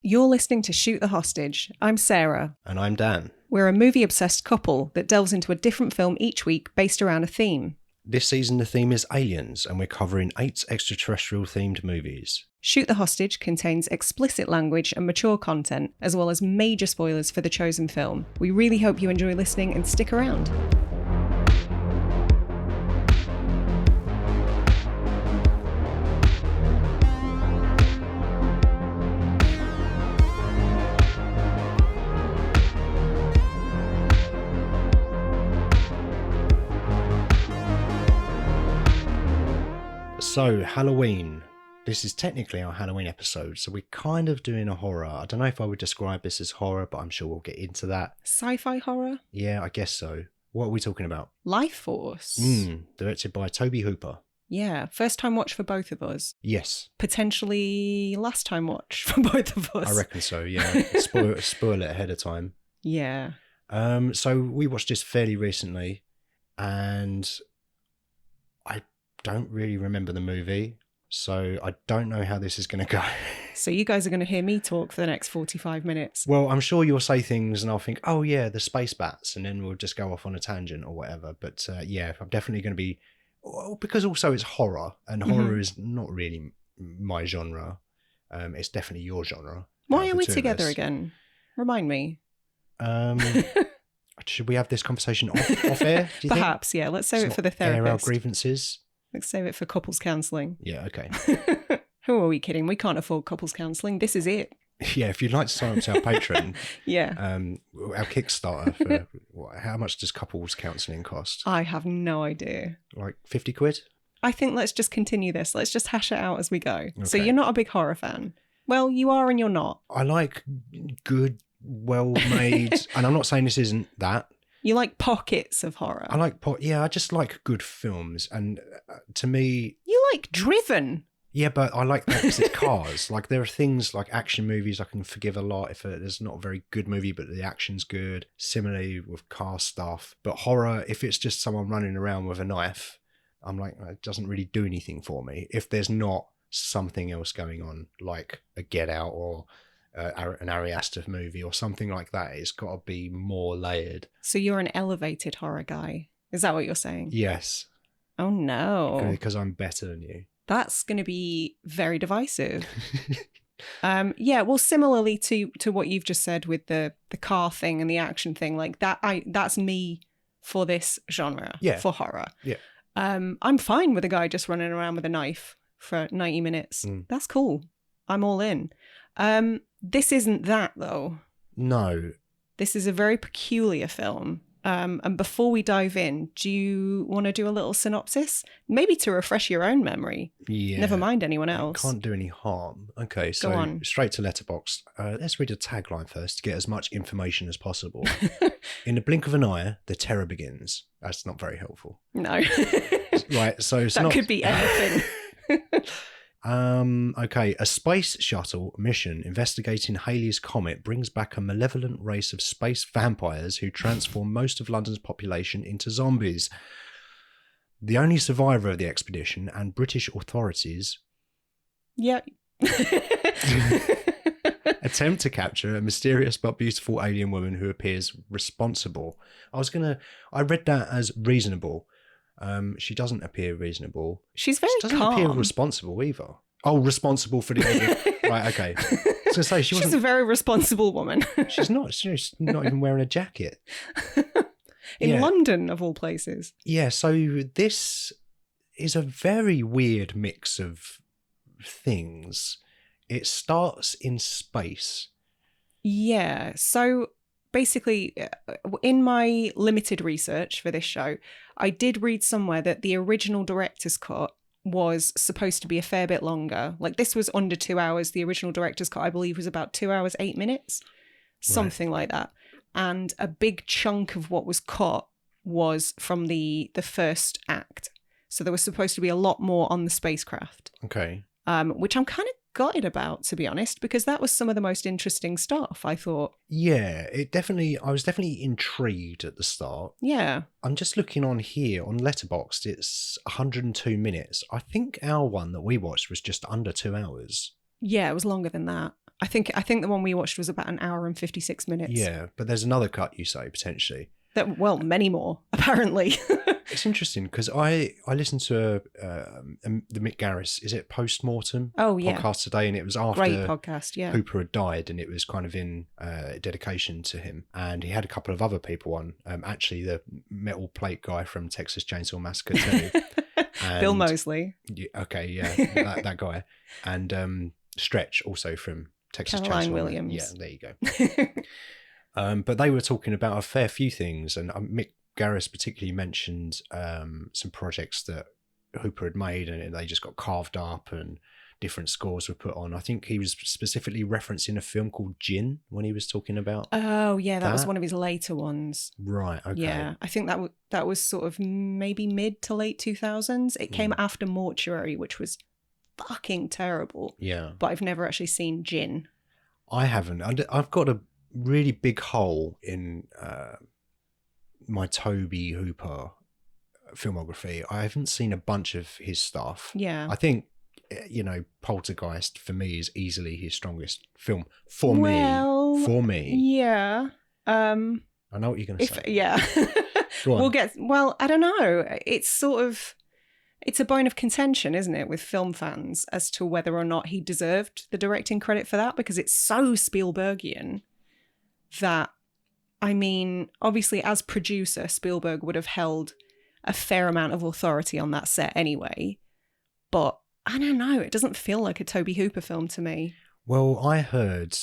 You're listening to Shoot the Hostage. I'm Sarah. And I'm Dan. We're a movie-obsessed couple that delves into a different film each week based around a theme. This season the theme is aliens, and we're covering 8 extraterrestrial-themed movies. Shoot the Hostage contains explicit language and mature content, as well as major spoilers for the chosen film. We really hope you enjoy listening and stick around. So, Halloween. This is technically our Halloween episode, so we're kind of doing a horror. I don't know if I would describe this as horror, but I'm sure we'll get into that. Sci-fi horror? Yeah, I guess so. What are we talking about? Lifeforce. Directed by Tobe Hooper. Yeah, first time watch for both of us. Yes. Potentially last time watch for both of us. I reckon so, yeah. Spoil it ahead of time. Yeah. So we watched this fairly recently, and I don't really remember the movie, so I don't know how this is going to go. So you guys are going to hear me talk for the next 45 minutes. Well, I'm sure you'll say things and I'll think, oh yeah, the space bats, and then we'll just go off on a tangent or whatever. But yeah, I'm definitely going to be, because also it's horror, and horror is not really my genre. It's definitely your genre. Why are we together again? Remind me. Should we have this conversation off air? Do you Perhaps, think? Yeah. Let's save it for the therapist. Air our grievances. Let's save it for couples counselling. Yeah, okay. Who are we kidding? We can't afford couples counselling. This is it. Yeah, if you'd like to sign up to our Patreon, yeah, our Kickstarter for how much does couples counselling cost? I have no idea. Like 50 quid? I think let's just continue this. Let's just hash it out as we go. Okay. So you're not a big horror fan. Well, you are and you're not. I like good, well-made, and I'm not saying this isn't that. You like pockets of horror. I like I just like good films, and to me, you like Driven. Yeah, but I like that because it's cars. Like, there are things like action movies I can forgive a lot if there's not a very good movie, but the action's good. Similarly with car stuff. But horror, if it's just someone running around with a knife, I'm like, it doesn't really do anything for me. If there's not something else going on, like a Get Out or an Ari Aster movie or something like that, it's got to be more layered. So you're an elevated horror guy. Is that what you're saying? Yes. Oh, no. Because I'm better than you. That's going to be very divisive. Yeah, well, similarly to what you've just said with the car thing and the action thing, like that's me for this genre, for horror. Yeah. I'm fine with a guy just running around with a knife for 90 minutes. That's cool. I'm all in. This isn't that, though. No. This is a very peculiar film. And before we dive in, do you want to do a little synopsis? Maybe to refresh your own memory. Yeah. Never mind anyone else. Can't do any harm. Okay, so Go on. Straight to Letterboxd. Let's read a tagline first to get as much information as possible. In the blink of an eye, the terror begins. That's not very helpful. No. Right, so it's that could be anything. Okay, a space shuttle mission investigating Halley's Comet brings back a malevolent race of space vampires who transform most of London's population into zombies. The only survivor of the expedition and British authorities attempt to capture a mysterious but beautiful alien woman who appears responsible. I read that as reasonable. She doesn't appear reasonable. She's very calm. She doesn't appear responsible either. Oh, responsible for the alien. Right, okay. I was going to say, she's a very responsible woman. She's not even wearing a jacket. In London, of all places. Yeah, so this is a very weird mix of things. It starts in space. Yeah, so basically, in my limited research for this show, I did read somewhere that the original director's cut was supposed to be a fair bit longer. Like, this was under 2 hours. The original director's cut, I believe, was about 2 hours, 8 minutes. Something like that. And a big chunk of what was cut was from the first act. So there was supposed to be a lot more on the spacecraft. Okay. Which I'm kind of gutted about, to be honest, because that was some of the most interesting stuff, I thought. Yeah, I was definitely intrigued at the start. Yeah. I'm just looking on here on Letterboxd, it's 102 minutes. I think our one that we watched was just under 2 hours. Yeah, it was longer than that. I think the one we watched was about an hour and 56 minutes. Yeah, but there's another cut, you say, potentially. Many more, apparently. It's interesting because I listened to the Mick Garris, is it Postmortem? Oh, yeah. Podcast today, and it was after Great podcast, yeah. Hooper had died, and it was kind of in dedication to him. And he had a couple of other people on, actually the metal plate guy from Texas Chainsaw Massacre too. And, Bill Moseley. That guy. And Stretch, also from Texas Caroline Chainsaw. Williams. Yeah, there you go. But they were talking about a fair few things, and Mick Garris particularly mentioned some projects that Hooper had made, and they just got carved up and different scores were put on. I think he was specifically referencing a film called Gin when he was talking about. Oh, yeah, that was one of his later ones. Right, okay. Yeah, I think that was sort of maybe mid to late 2000s. It came after Mortuary, which was fucking terrible. Yeah. But I've never actually seen Gin. I haven't. I've got a really big hole in my Tobe Hooper filmography. I haven't seen a bunch of his stuff. Yeah. I think, Poltergeist for me is easily his strongest film. For me. Yeah. I know what you're going to say. Yeah. Go on. I don't know. It's a bone of contention, isn't it, with film fans as to whether or not he deserved the directing credit for that, because it's so Spielbergian that, I mean, obviously as producer, Spielberg would have held a fair amount of authority on that set anyway. But I don't know, it doesn't feel like a Tobe Hooper film to me. Well, I heard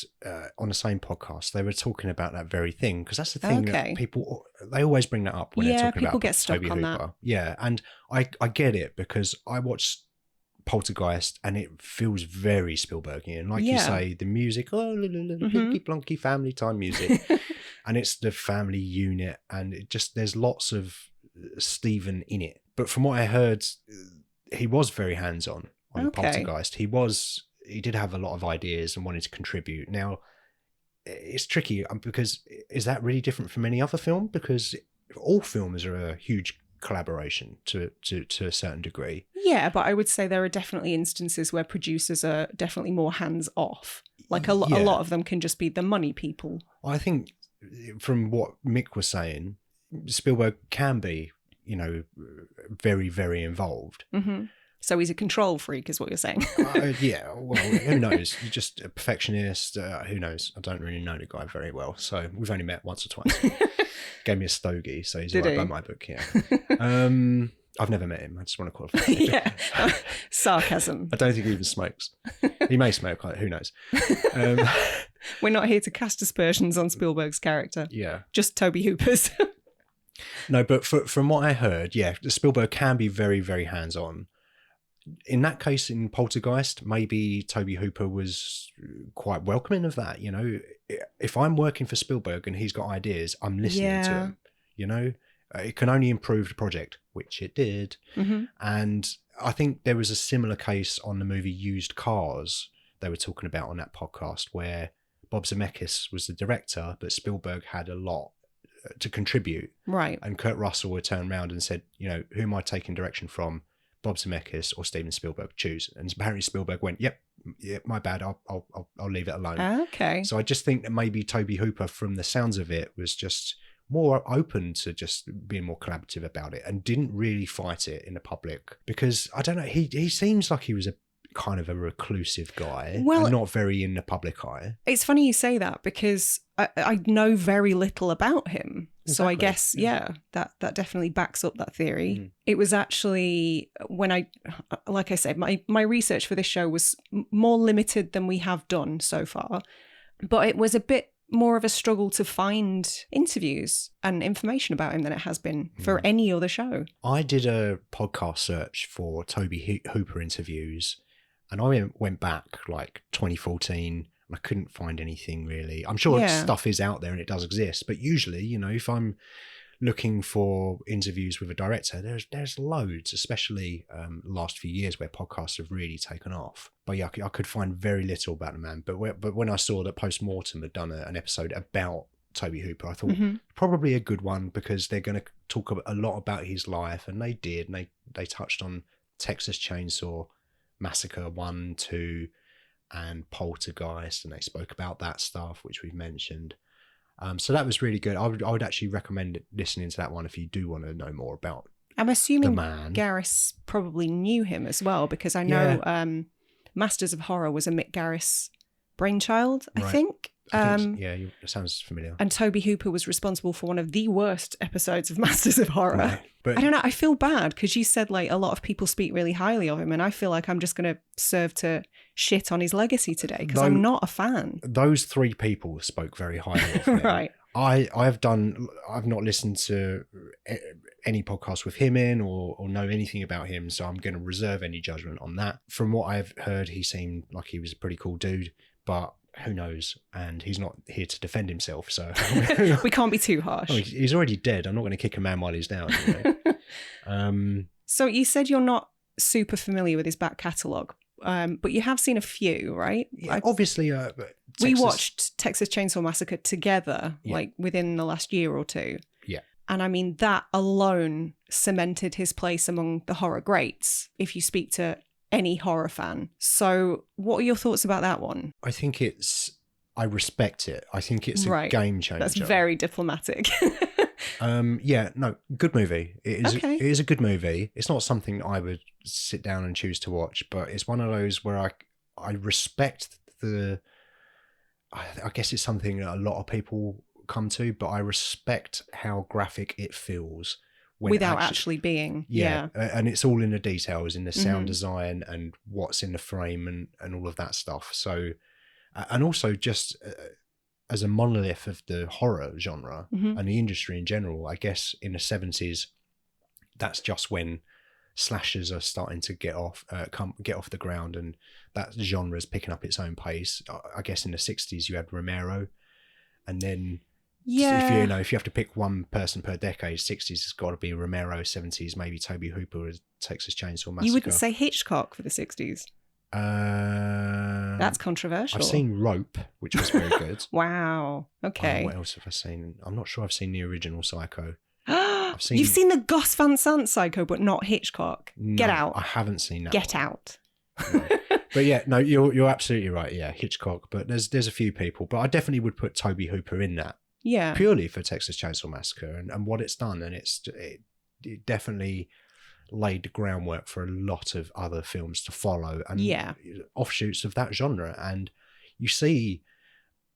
on the same podcast, they were talking about that very thing, because that's the thing that people, they always bring that up when they're talking about people get stuck Tobe on Hooper. that. Yeah, and I get it, because I watched Poltergeist and it feels very Spielbergian. Like you say, the music, Pinky Plonky family time music. And it's the family unit, and it just, there's lots of Stephen in it. But from what I heard, he was very hands-on on Poltergeist. He did have a lot of ideas and wanted to contribute. Now, it's tricky because is that really different from any other film? Because all films are a huge collaboration to a certain degree. Yeah, but I would say there are definitely instances where producers are definitely more hands-off. Like a lot of them can just be the money people. I think from what Mick was saying, Spielberg can be, very, very involved. Mm-hmm. So he's a control freak, is what you're saying. Yeah, well, who knows? You're just a perfectionist. Who knows? I don't really know the guy very well. So we've only met once or twice. Gave me a stogie, so he's right by my book, yeah. I've never met him. I just want to qualify. Yeah, sarcasm. I don't think he even smokes. He may smoke, who knows? We're not here to cast aspersions on Spielberg's character. Yeah. Just Tobe Hooper's. No, but from what I heard, Spielberg can be very, very hands-on. In that case, in Poltergeist, maybe Tobe Hooper was quite welcoming of that. If I'm working for Spielberg and he's got ideas, I'm listening to him. It can only improve the project, which it did. Mm-hmm. And I think there was a similar case on the movie Used Cars they were talking about on that podcast, where Bob Zemeckis was the director, but Spielberg had a lot to contribute. Right. And Kurt Russell would turn around and said, who am I taking direction from? Bob Zemeckis or Steven Spielberg, choose. And apparently Spielberg went, yep, my bad, I'll leave it alone. Okay. So I just think that maybe Tobe Hooper, from the sounds of it, was just more open to just being more collaborative about it and didn't really fight it in the public, because I don't know, he seems like he was a kind of a reclusive guy and not very in the public eye. It's funny you say that, because I know very little about him. Exactly. So I guess, that definitely backs up that theory. Mm. It was actually when like I said, my research for this show was more limited than we have done so far, but it was a bit more of a struggle to find interviews and information about him than it has been for any other show. I did a podcast search for Tobe Hooper interviews, and I went back like 2014, and I couldn't find anything really. I'm sure stuff is out there and it does exist, but usually, if I'm looking for interviews with a director, there's loads, especially last few years where podcasts have really taken off. But yeah, I could find very little about the man. But when I saw that Postmortem had done an episode about Tobe Hooper, I thought probably a good one, because they're going to talk a lot about his life, and they did. And they touched on Texas Chainsaw Massacre 1, 2, and Poltergeist, and they spoke about that stuff, which we've mentioned. So that was really good. I would actually recommend listening to that one if you do want to know more about I'm assuming the man. Garris probably knew him as well, because I know Masters of Horror was a Mick Garris brainchild, I think. It sounds familiar. And Tobe Hooper was responsible for one of the worst episodes of Masters of Horror. Right. But I don't know, I feel bad because you said like a lot of people speak really highly of him, and I feel like I'm just going to serve to shit on his legacy today because I'm not a fan. Those three people spoke very highly of him. Right. I've not listened to any podcast with him in or know anything about him, so I'm going to reserve any judgment on that. From what I've heard, he seemed like he was a pretty cool dude, but who knows? And he's not here to defend himself, so we can't be too harsh. He's already dead. I'm not going to kick a man while he's down. So you said you're not super familiar with his back catalogue, but you have seen a few, right? Yeah, obviously, we watched Texas Chainsaw Massacre together, like within the last year or two. Yeah. And I mean, that alone cemented his place among the horror greats, if you speak to any horror fan. So what are your thoughts about that one? I respect it. I think it's a game changer. That's very diplomatic. Good movie. It is a good movie. It's not something I would sit down and choose to watch, but it's one of those where I respect I guess it's something that a lot of people come to, but I respect how graphic it feels. Without actually being. Yeah. And it's all in the details, in the sound design and what's in the frame and all of that stuff. So, and also just as a monolith of the horror genre and the industry in general, I guess in the 70s, that's just when slashers are starting to get off the ground, and that genre is picking up its own pace. I guess in the 60s you had Romero, and then if you have to pick one person per decade, 60s has got to be Romero, 70s maybe Tobe Hooper with Texas Chainsaw Massacre. You wouldn't say Hitchcock for the 60s? That's controversial. I've seen Rope, which was very good. Wow. Okay. What else have I seen? I'm not sure I've seen the original Psycho. You've seen the Gus Van Sant Psycho, but not Hitchcock. No, Get out. I haven't seen that. Get one. out. No. But yeah, no, you're absolutely right. Yeah, Hitchcock. But there's a few people, but I definitely would put Tobe Hooper in that. Yeah. Purely for Texas Chainsaw Massacre and what it's done, and it definitely laid the groundwork for a lot of other films to follow and offshoots of that genre. And you see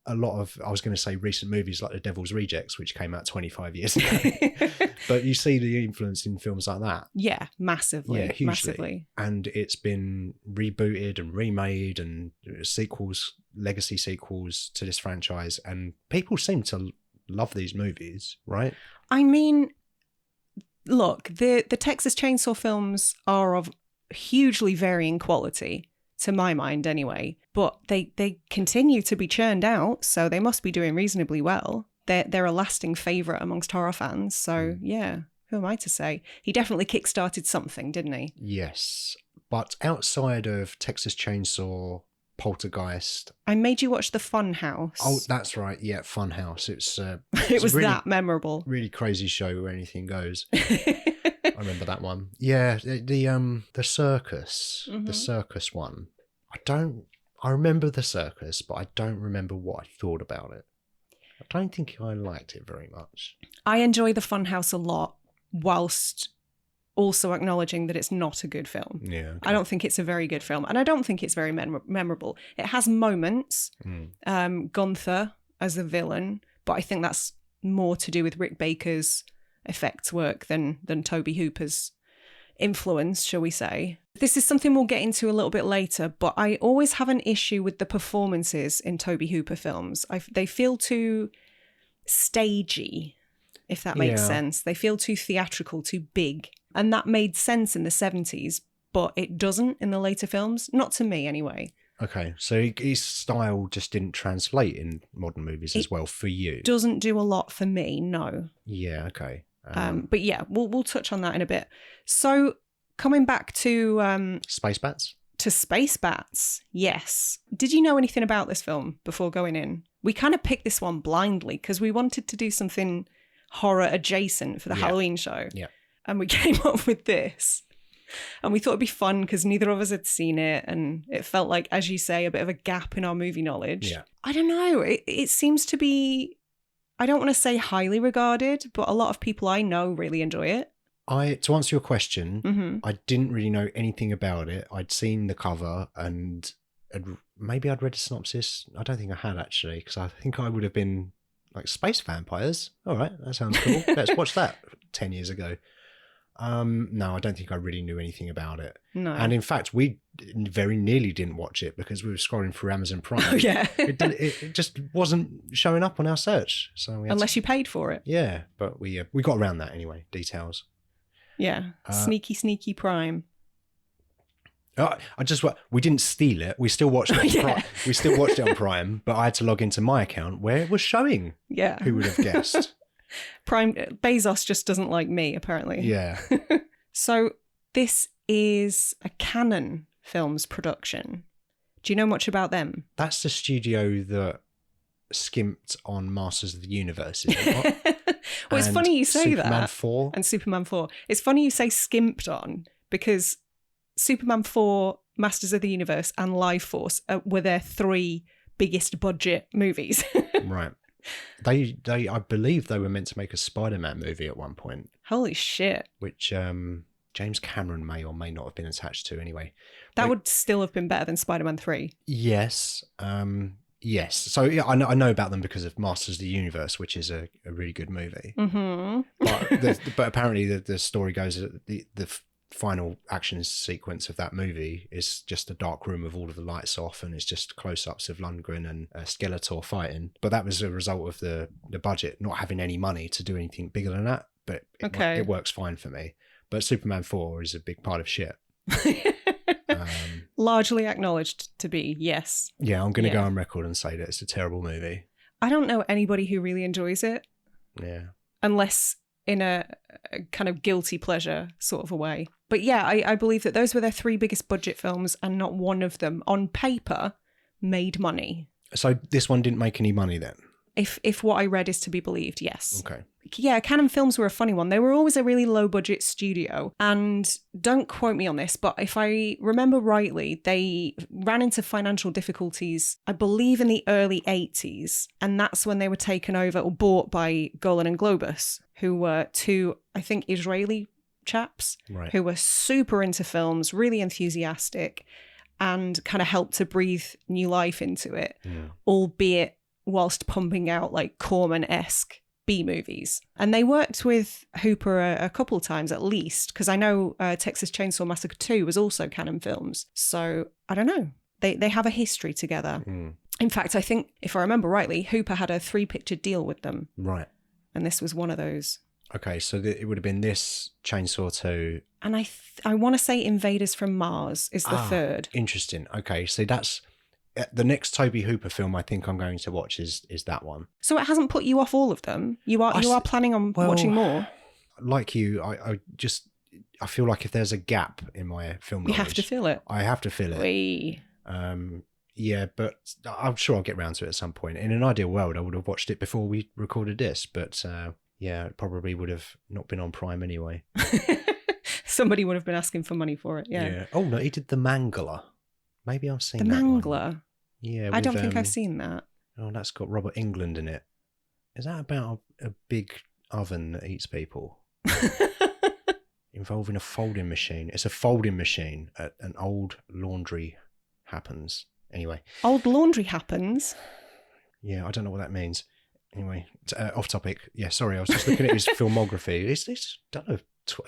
a lot of, I was going to say recent movies like The Devil's Rejects, which came out 25 years ago, but you see the influence in films like that. Yeah, massively. Yeah, hugely. Massively. And it's been rebooted and remade and legacy sequels to this franchise, and people seem to love these movies, right? I mean, look, the Texas Chainsaw films are of hugely varying quality, to my mind anyway, but they continue to be churned out, so they must be doing reasonably well. They're a lasting favourite amongst horror fans, so yeah, who am I to say? He definitely kickstarted something, didn't he? Yes, but outside of Texas Chainsaw, Poltergeist, I made you watch The Fun House. Oh, that's right. Yeah, Fun House. It was really, that memorable. Really crazy show where anything goes. I remember that one. Yeah, the circus, the circus one. I remember the circus, but I don't remember what I thought about it. I don't think I liked it very much. I enjoy The Funhouse a lot, whilst also acknowledging that it's not a good film. Yeah, okay. I don't think it's a very good film, and I don't think it's very memorable. It has moments, Gunther as the villain, but I think that's more to do with Rick Baker's effects work than Tobe Hooper's influence, shall we say. This is something we'll get into a little bit later, but I always have an issue with the performances in Tobe Hooper films. They feel too stagey, if that makes sense. They feel too theatrical, too big. And that made sense in the 70s, but it doesn't in the later films. Not to me, anyway. Okay, so his style just didn't translate in modern movies as well for you? Doesn't do a lot for me, no. Yeah, okay. But yeah, we'll touch on that in a bit. So coming back to... Space Bats? To Space Bats, yes. Did you know anything about this film before going in? We kind of picked this one blindly because we wanted to do something horror adjacent for the Halloween show. Yeah. And we came up with this. And we thought it'd be fun because neither of us had seen it. And it felt like, as you say, a bit of a gap in our movie knowledge. Yeah. I don't know. It seems to be, I don't want to say highly regarded, but a lot of people I know really enjoy it. To answer your question, Mm-hmm. I didn't really know anything about it. I'd seen the cover and maybe I'd read a synopsis. I don't think I had, actually, because I think I would have been like, space vampires? All right, that sounds cool. Let's watch that 10 years ago. No, I don't think I really knew anything about it. No. And in fact, we very nearly didn't watch it because we were scrolling through Amazon Prime. Oh, yeah. It just wasn't showing up on our search. So Unless you paid for it. Yeah, but we got around that anyway. Details. Yeah. Sneaky Prime. We didn't steal it. We still watched it on Prime. We still watched it on Prime, but I had to log into my account where it was showing. Yeah. Who would have guessed? Prime Bezos just doesn't like me, apparently. Yeah. So this is a Canon Films production. Do you know much about them? That's the studio that skimped on Masters of the Universe, is it not? Well, it's funny you say Superman that. 4. And Superman 4. It's funny you say skimped on because Superman 4, Masters of the Universe, and Lifeforce were their 3 biggest budget movies. Right. They I believe they were meant to make a Spider-Man movie at one point. Holy shit. Which James Cameron may or may not have been attached to anyway. That would still have been better than Spider-Man 3. Yes. Yes. So yeah, I know about them because of Masters of the Universe, which is a really good movie. Mm-hmm. But apparently the story goes that the final action sequence of that movie is just a dark room with all of the lights off, and it's just close-ups of Lundgren and Skeletor fighting. But that was a result of the budget not having any money to do anything bigger than that. But it works fine for me. But Superman 4 is a big pile of shit. Largely acknowledged to be, yes. Yeah, I'm going to go on record and say that it's a terrible movie. I don't know anybody who really enjoys it. Yeah. Unless in a kind of guilty pleasure sort of a way. But yeah, I believe that those were their 3 biggest budget films, and not one of them, on paper, made money. So this one didn't make any money then? If what I read is to be believed, yes. Okay. Yeah, Canon Films were a funny one. They were always a really low-budget studio. And don't quote me on this, but if I remember rightly, they ran into financial difficulties, I believe in the early 80s. And that's when they were taken over or bought by Golan and Globus, who were 2, I think, Israeli chaps, right, who were super into films, really enthusiastic, and kind of helped to breathe new life into it, albeit whilst pumping out like Corman-esque B-movies. And they worked with Hooper a couple of times at least, because I know Texas Chainsaw Massacre 2 was also Canon Films. So I don't know. They have a history together. In fact, I think, if I remember rightly, Hooper had a 3-picture deal with them. Right. And this was one of those. Okay, so it would have been this, Chainsaw 2. And I want to say Invaders from Mars is the 3rd. Interesting. Okay, so that's... The next Tobe Hooper film I think I'm going to watch is that one. So it hasn't put you off all of them? You are planning on watching more? Like you, I feel like if there's a gap in my film knowledge... You have to fill it. I have to fill it. Wee. Yeah, but I'm sure I'll get round to it at some point. In an ideal world, I would have watched it before we recorded this, but yeah, it probably would have not been on Prime anyway. Somebody would have been asking for money for it, yeah. Oh, no, he did The Mangler. Maybe I've seen The that Mangler? one. Yeah. I don't think I've seen that. Oh, that's got Robert Englund in it. Is that about a big oven that eats people? Involving a folding machine. It's a folding machine at an old laundry happens. Anyway. Old laundry happens? Yeah, I don't know what that means. Anyway, off topic. Yeah, sorry, I was just looking at his filmography. It's don't know,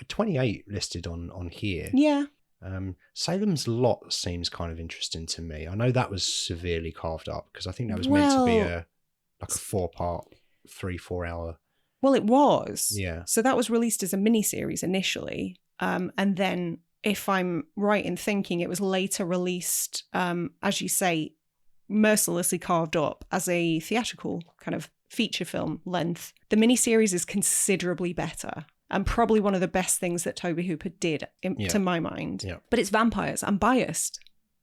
28 listed on here. Yeah. Salem's Lot seems kind of interesting to me. I know that was severely carved up because I think that was meant to be a 4-part, 3-4 hour. Well, it was. Yeah. So that was released as a miniseries initially. And then, if I'm right in thinking, it was later released, as you say, mercilessly carved up as a theatrical kind of feature film length. The miniseries is considerably better. And probably one of the best things that Tobe Hooper did, to my mind. Yeah. But it's vampires. I'm biased.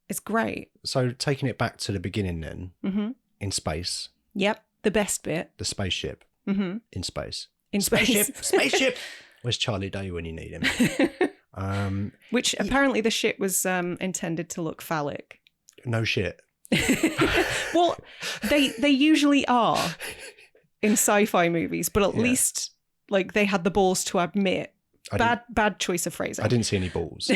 It's great. So taking it back to the beginning then, in space. Yep, the best bit. The spaceship in space. In space. Spaceship! Where's Charlie Day when you need him? Which apparently the ship was intended to look phallic. No shit. Well, they usually are in sci-fi movies, but at least like they had the balls to admit. Bad choice of phrasing. I didn't see any balls.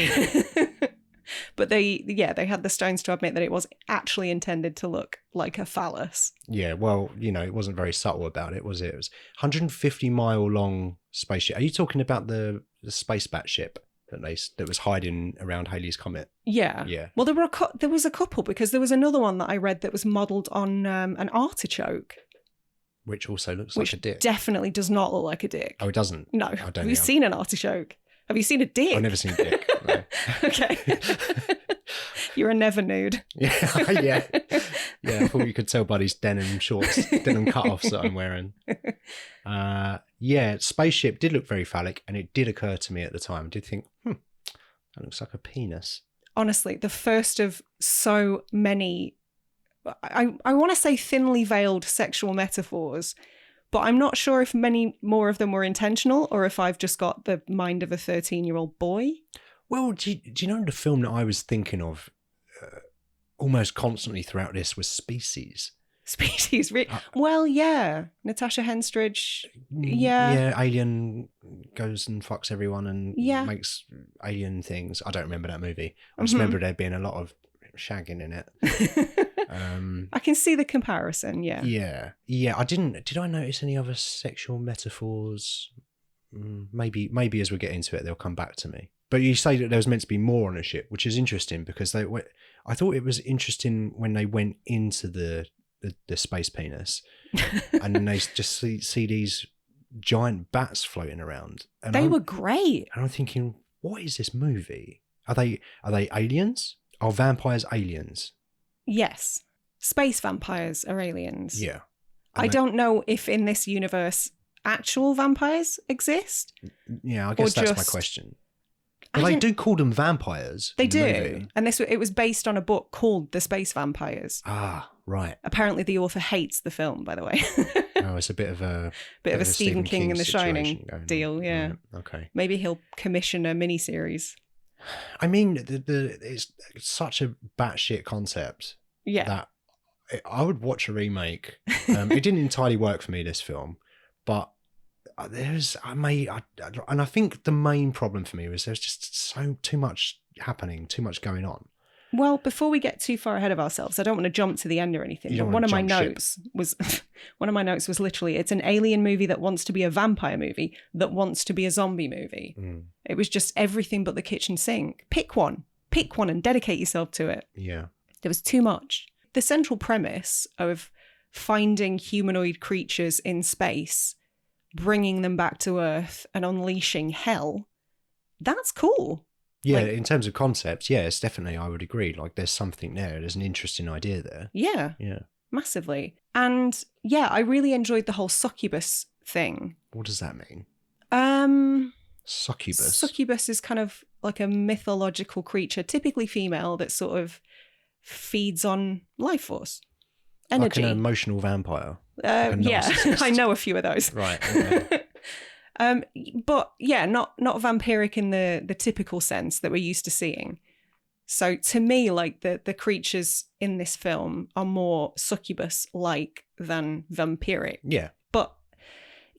But they had the stones to admit that it was actually intended to look like a phallus. Yeah, well, it wasn't very subtle about it, was it? It was 150-mile long spaceship. Are you talking about the space batship that was hiding around Halley's Comet? Yeah. Yeah. Well, there was a couple, because there was another one that I read that was modelled on an artichoke. Which also looks like a dick. Definitely does not look like a dick. Oh, it doesn't? No. I don't Have you seen an artichoke? Have you seen a dick? I've never seen a dick. No. Okay. You're a never nude. Yeah. I thought you could tell by these denim shorts, denim cut-offs that I'm wearing. Spaceship did look very phallic, and it did occur to me at the time. I did think, that looks like a penis. Honestly, the first of so many, I want to say thinly veiled sexual metaphors, but I'm not sure if many more of them were intentional or if I've just got the mind of a 13-year-old boy. Well, do you know the film that I was thinking of almost constantly throughout this was Species? Species? Well, yeah. Natasha Henstridge. Yeah. Yeah, alien goes and fucks everyone and makes alien things. I don't remember that movie. I just remember there being a lot of shagging in it. I can see the comparison, yeah. Yeah. Did I notice any other sexual metaphors? Maybe as we get into it, they'll come back to me. But you say that there was meant to be more on a ship, which is interesting because I thought it was interesting when they went into the space penis and then they just see these giant bats floating around. And they were great. And I'm thinking, what is this movie? Are they aliens? Are vampires aliens? Yes. Space vampires are aliens. Yeah. I don't know if in this universe actual vampires exist. Yeah, I guess that's my question. Well, they do call them vampires. They do. And it was based on a book called The Space Vampires. Ah, right. Apparently the author hates the film, by the way. Oh, it's a bit of a Stephen King and The Shining deal, yeah. Right, okay. Maybe he'll commission a miniseries. I mean, it's such a batshit concept. Yeah. That I would watch a remake. It didn't entirely work for me, this film, but and I think the main problem for me was there's just too much happening, too much going on. Well, before we get too far ahead of ourselves, I don't want to jump to the end or anything. But one of my notes was literally, it's an alien movie that wants to be a vampire movie that wants to be a zombie movie. It was just everything but the kitchen sink. Pick one and dedicate yourself to it. Yeah. There was too much. The central premise of finding humanoid creatures in space, bringing them back to Earth and unleashing hell, that's cool. Yeah, in terms of concepts, yes, definitely, I would agree. Like, there's something there. There's an interesting idea there. Yeah. Yeah. Massively. And yeah, I really enjoyed the whole succubus thing. What does that mean? Succubus? Succubus is kind of like a mythological creature, typically female, that sort of feeds on life force. Energy. Like an emotional vampire. Yeah, I know a few of those. Right. Okay. But yeah, not vampiric in the typical sense that we're used to seeing. So to me, like the creatures in this film are more succubus-like than vampiric. Yeah. But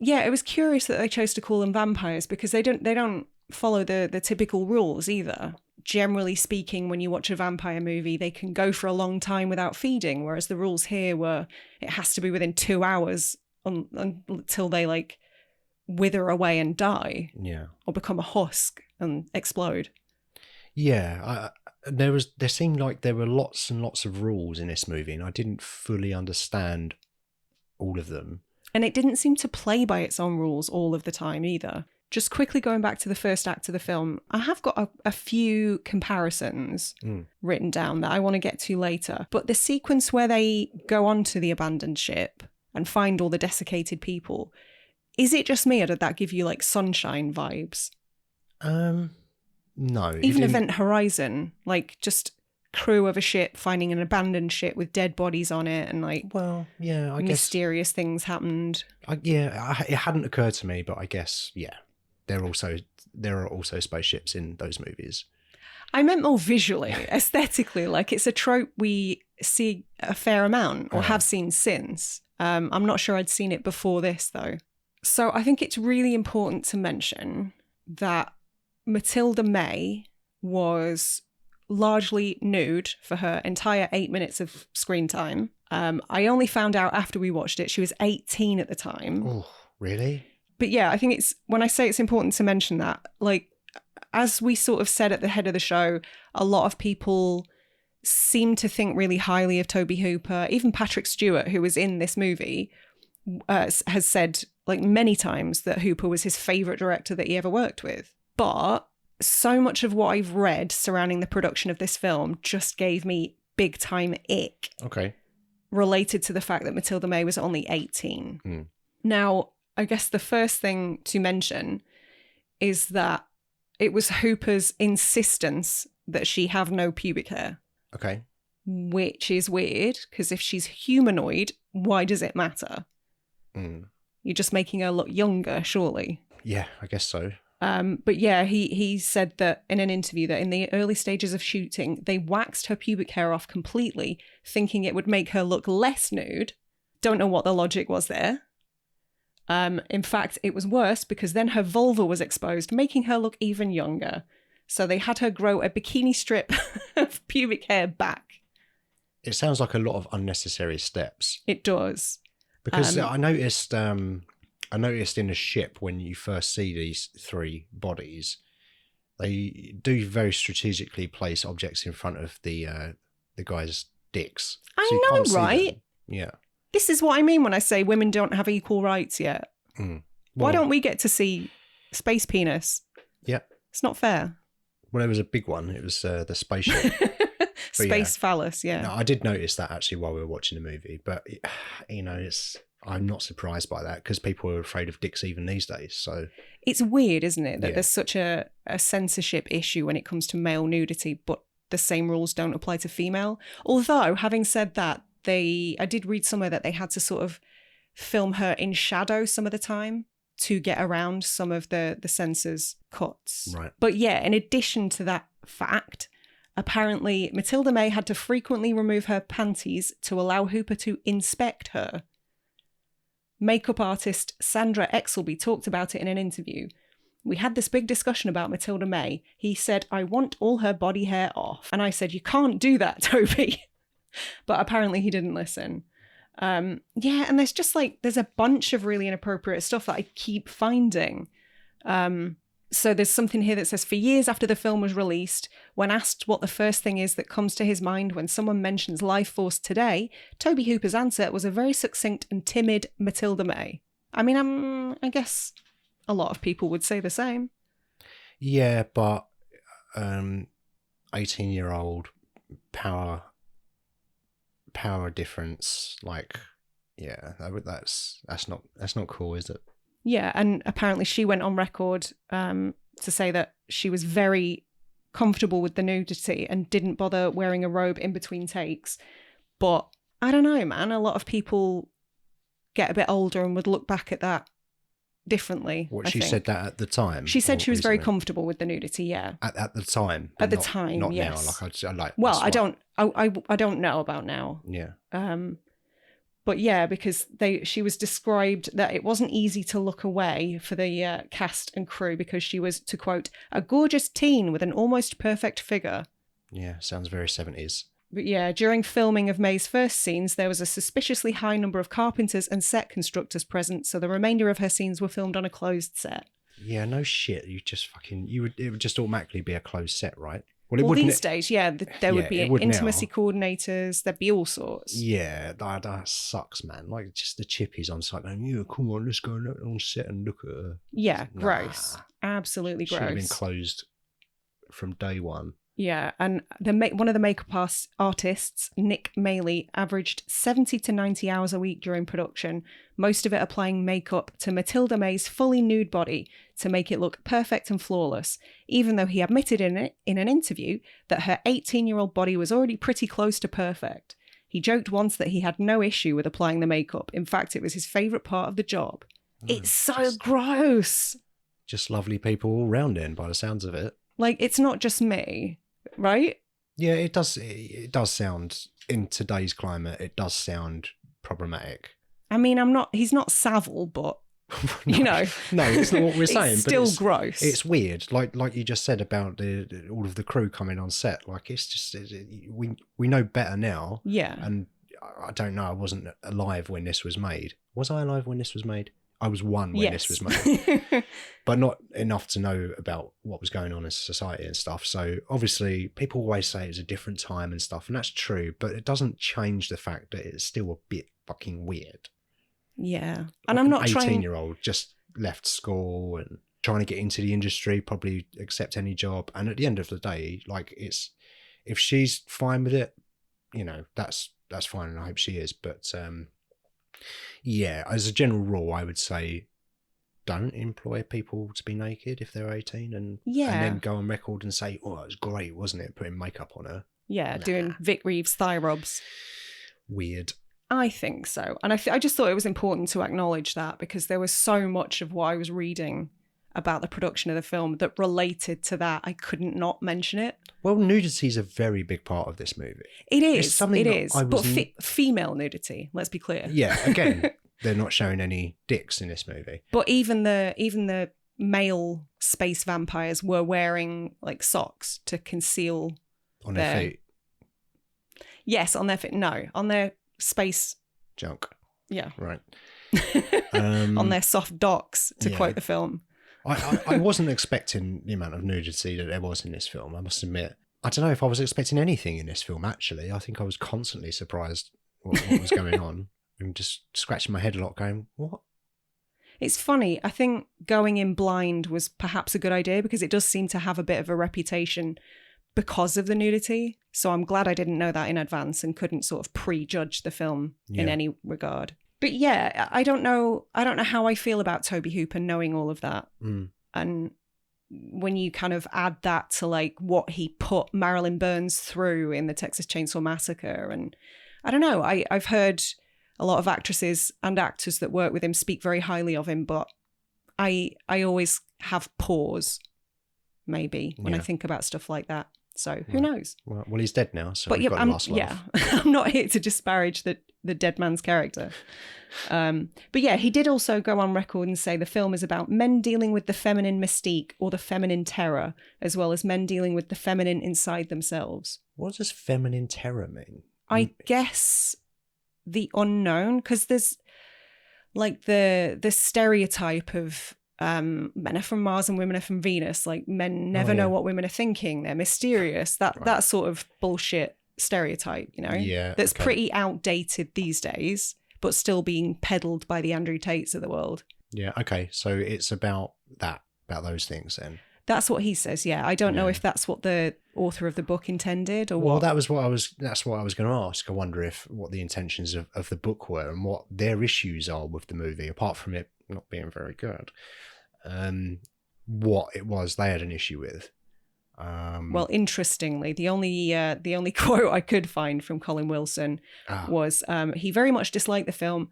yeah, it was curious that they chose to call them vampires because they don't follow the typical rules either. Generally speaking, when you watch a vampire movie, they can go for a long time without feeding, whereas the rules here were it has to be within 2 hours until they like wither away and die. Yeah. Or become a husk and explode. Yeah. There seemed like there were lots and lots of rules in this movie, and I didn't fully understand all of them. And it didn't seem to play by its own rules all of the time either. Just quickly going back to the first act of the film, I have got a few comparisons written down that I want to get to later. But the sequence where they go onto the abandoned ship and find all the desiccated people, is it just me or did that give you like Sunshine vibes? No. Even Event Horizon, like just crew of a ship finding an abandoned ship with dead bodies on it and like I guess mysterious things happened. It hadn't occurred to me, but I guess, yeah. there are also spaceships in those movies. I meant more visually, aesthetically. Like, it's a trope we see a fair amount, or have seen since. I'm not sure I'd seen it before this, though. So I think it's really important to mention that Matilda May was largely nude for her entire 8 minutes of screen time. I only found out after we watched it. She was 18 at the time. Oh, really? But yeah, I think when I say it's important to mention that, like, as we sort of said at the head of the show, a lot of people seem to think really highly of Tobe Hooper. Even Patrick Stewart, who was in this movie, has said like many times that Hooper was his favourite director that he ever worked with. But so much of what I've read surrounding the production of this film just gave me big time ick. Okay. Related to the fact that Matilda May was only 18. Mm. Now, I guess the first thing to mention is that it was Hooper's insistence that she have no pubic hair. Okay. Which is weird, because if she's humanoid, why does it matter? Mm. You're just making her look younger, surely. Yeah, I guess so. But yeah, he said that in an interview that in the early stages of shooting, they waxed her pubic hair off completely, thinking it would make her look less nude. Don't know what the logic was there. In fact, it was worse because then her vulva was exposed, making her look even younger. So they had her grow a bikini strip of pubic hair back. It sounds like a lot of unnecessary steps. It does. Because I noticed in a ship when you first see these three bodies, they do very strategically place objects in front of the guys' dicks. I know, right? Yeah. This is what I mean when I say women don't have equal rights yet. Mm. Why don't we get to see space penis? Yeah. It's not fair. Well, there was a big one. It was the spaceship. Space phallus, yeah. No, I did notice that actually while we were watching the movie, but you know, I'm not surprised by that because people are afraid of dicks even these days. So it's weird, isn't it, that there's such a censorship issue when it comes to male nudity, but the same rules don't apply to female. Although, having said that, I did read somewhere that they had to sort of film her in shadow some of the time to get around some of the censors' cuts. Right. But yeah, in addition to that fact, apparently Matilda May had to frequently remove her panties to allow Hooper to inspect her. Makeup artist Sandra Exelby talked about it in an interview. We had this big discussion about Matilda May. He said, I want all her body hair off. And I said, you can't do that, Toby. But apparently he didn't listen. Yeah, and there's a bunch of really inappropriate stuff that I keep finding. So there's something here that says, for years after the film was released, when asked what the first thing is that comes to his mind when someone mentions Lifeforce today, Tobe Hooper's answer was a very succinct and timid Matilda May. I mean, I guess a lot of people would say the same. Yeah, but 18-year-old power difference, like, yeah, that's not cool, is it? Yeah, and apparently she went on record to say that she was very comfortable with the nudity and didn't bother wearing a robe in between takes. But I don't know, man. A lot of people get a bit older and would look back at that differently. What, she said that at the time? She said she was very comfortable with the nudity, yeah. At the time? At the time, not yes. Now. Well, I don't know about now. Yeah. But yeah, because she was described that it wasn't easy to look away for the cast and crew because she was, to quote, a gorgeous teen with an almost perfect figure. Yeah, sounds very 70s. But yeah, during filming of May's first scenes, there was a suspiciously high number of carpenters and set constructors present, so the remainder of her scenes were filmed on a closed set. Yeah, no shit. It would just automatically be a closed set, right? Well, these days, yeah, there would be intimacy coordinators, there'd be all sorts. Yeah, that sucks, man. Like, just the chippies on site going, yeah, come on, let's go on set and look at her. Yeah, gross. Absolutely gross. Should have been closed from day one. Yeah, and one of the makeup artists, Nick Maley, averaged 70 to 90 hours a week during production, most of it applying makeup to Matilda May's fully nude body to make it look perfect and flawless, even though he admitted in an interview that her 18-year-old body was already pretty close to perfect. He joked once that he had no issue with applying the makeup. In fact, it was his favourite part of the job. It's so gross. just lovely people all round in by the sounds of it. Like, it's not just me, right? Yeah, it does. It does sound, in today's climate, it does sound problematic. I mean, he's not Savile, but, No, you know. No, it's not what we're saying. It's still gross. It's weird. Like you just said about all of the crew coming on set. Like, it's just, we know better now. Yeah. And I don't know, I wasn't alive when this was made. Was I alive when this was made? I was one when this was made. But not enough to know about what was going on in society and stuff. So obviously people always say it's a different time and stuff, and that's true, but it doesn't change the fact that it's still a bit fucking weird. Yeah. Like And I'm not an trying... 18-year-old just left school and trying to get into the industry, probably accept any job. And at the end of the day, like, it's, if she's fine with it, you know, that's fine, and I hope she is. But yeah, as a general rule, I would say don't employ people to be naked if they're 18 and then go on record and say, oh, it was great, wasn't it, putting makeup on her. Yeah, doing Vic Reeves thigh rubs. Weird. I think so. And I just thought it was important to acknowledge that, because there was so much of what I was reading about the production of the film that related to that. I couldn't not mention it. Well, nudity is a very big part of this movie. It is. Something it is. But female nudity, let's be clear. Yeah, again, they're not showing any dicks in this movie. But even the male space vampires were wearing like socks to conceal on their feet. Yes, on their feet. No, on their space junk. Yeah. Right. On their soft docks, to quote the film. I wasn't expecting the amount of nudity that there was in this film, I must admit. I don't know if I was expecting anything in this film, actually. I think I was constantly surprised what was going on. I'm just scratching my head a lot going, what? It's funny. I think going in blind was perhaps a good idea, because it does seem to have a bit of a reputation because of the nudity. So I'm glad I didn't know that in advance and couldn't sort of prejudge the film in any regard. But yeah, I don't know how I feel about Tobe Hooper knowing all of that. And when you kind of add that to like what he put Marilyn Burns through in the Texas Chainsaw Massacre, and I don't know, I've heard a lot of actresses and actors that work with him speak very highly of him, but I always have pause, maybe, when I think about stuff like that. So who knows? Well, he's dead now, so but we've got the last laugh. I'm not here to disparage the dead man's character. But yeah, he did also go on record and say the film is about men dealing with the feminine mystique or the feminine terror, as well as men dealing with the feminine inside themselves. What does feminine terror mean? I guess the unknown, because there's like the stereotype of men are from Mars and women are from Venus. Like, men never know what women are thinking. They're mysterious. That sort of bullshit stereotype, you know? Yeah. That's pretty outdated these days, but still being peddled by the Andrew Tates of the world. Yeah. Okay. So it's about those things then. That's what he says. Yeah. I don't know if that's what the author of the book intended or what. Well, that's what I was going to ask. I wonder what the intentions of the book were and what their issues are with the movie, apart from it not being very good. What it was they had an issue with. Well, interestingly, the only quote I could find from Colin Wilson was he very much disliked the film,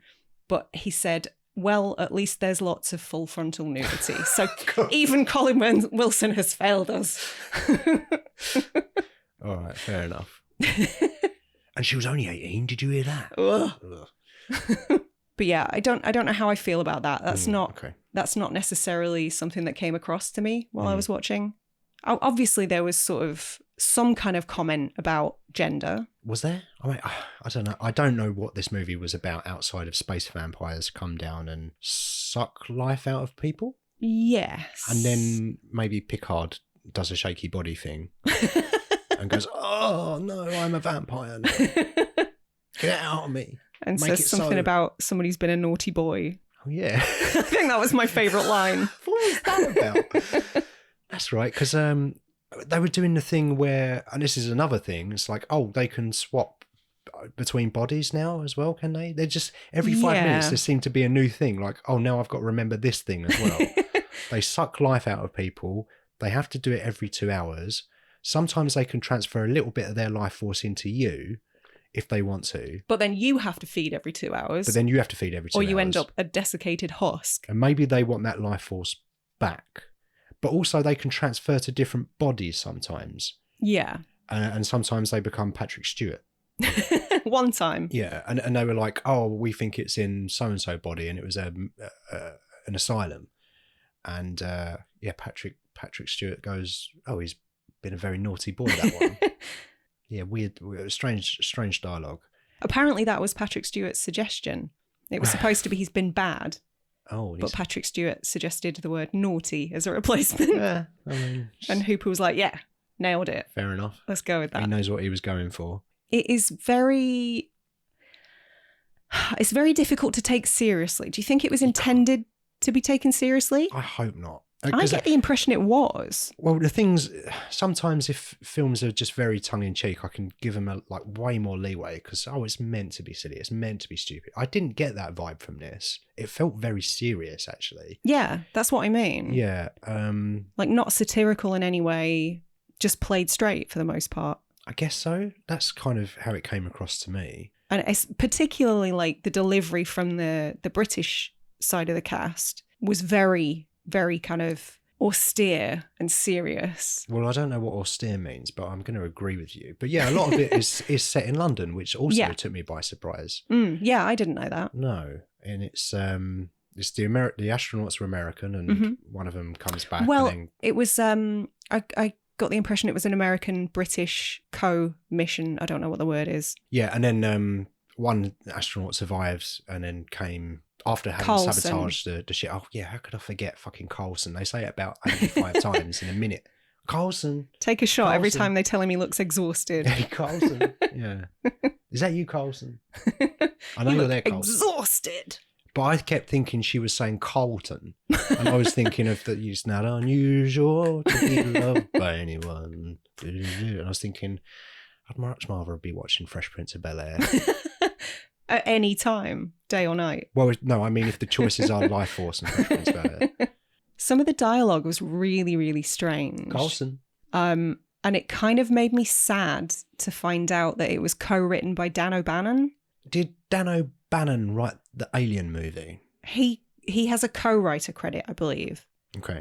but he said, well, at least there's lots of full frontal nudity. So even Colin Wilson has failed us. All right, fair enough. And she was only 18. Did you hear that? Ugh. But yeah, I don't know how I feel about that. That's not necessarily something that came across to me while I was watching. Obviously, there was sort of some kind of comment about gender. Was there? I mean, I don't know. I don't know what this movie was about outside of space vampires come down and suck life out of people. Yes. And then maybe Picard does a shaky body thing and goes, oh, no, I'm a vampire now. Get out of me. And says something about somebody who's been a naughty boy. Oh, yeah. I think that was my favourite line. What was that about? That's right, because they were doing the thing where, and this is another thing, it's like, oh, they can swap between bodies now as well, can they? They're just, every 5 minutes there seemed to be a new thing, like, oh, now I've got to remember this thing as well. They suck life out of people. They have to do it every 2 hours. Sometimes they can transfer a little bit of their life force into you if they want to. But then you have to feed every 2 hours. But then you have to feed every 2 hours. Or you end up a desiccated husk. And maybe they want that life force back. But also they can transfer to different bodies sometimes. Yeah. And sometimes they become Patrick Stewart. One time. Yeah, and they were like, oh, we think it's in so-and-so body, and it was an asylum. And Patrick Stewart goes, oh, he's been a very naughty boy, that one. Yeah, weird, strange dialogue. Apparently that was Patrick Stewart's suggestion. It was supposed to be he's been bad. Oh, but Patrick Stewart suggested the word naughty as a replacement. Yeah, I mean, and Hooper was like, yeah, nailed it. Fair enough. Let's go with that. He knows what he was going for. It is it's very difficult to take seriously. Do you think it was intended to be taken seriously? I hope not. I get the impression it was. Well, the things, sometimes if films are just very tongue-in-cheek, I can give them way more leeway because, it's meant to be silly. It's meant to be stupid. I didn't get that vibe from this. It felt very serious, actually. Yeah, that's what I mean. Yeah. Not satirical in any way, just played straight for the most part. I guess so. That's kind of how it came across to me. And it's particularly the delivery from the British side of the cast was very, very kind of austere and serious. Well, I don't know what austere means, but I'm going to agree with you. But yeah, a lot of it is set in London, which also took me by surprise. Yeah, I didn't know that. No, and it's the astronauts were American, and one of them comes back. Well, and then... it was I got the impression it was an American-British co-mission. I don't know what the word is. Yeah, and then one astronaut survives and then came after having Coulson. sabotaged the shit. Oh, yeah, how could I forget fucking Coulson? They say it about 85 times in a minute. Coulson. Take a shot Coulson. Every time they tell him he looks exhausted. Hey, Coulson. Yeah. Is that you, Coulson? I know you're there, Coulson. Exhausted. But I kept thinking she was saying Colton. And I was thinking of that it's not unusual to be loved by anyone. And I was thinking, I'd much rather be watching Fresh Prince of Bel-Air. At any time, day or night. Well, no, I mean if the choices are Lifeforce and Fresh Prince of Bel-Air. Some of the dialogue was really, really strange. Coulson. And it kind of made me sad to find out that it was co-written by Dan O'Bannon. Did Dan O'Bannon write the Alien movie? He has a co-writer credit, I believe,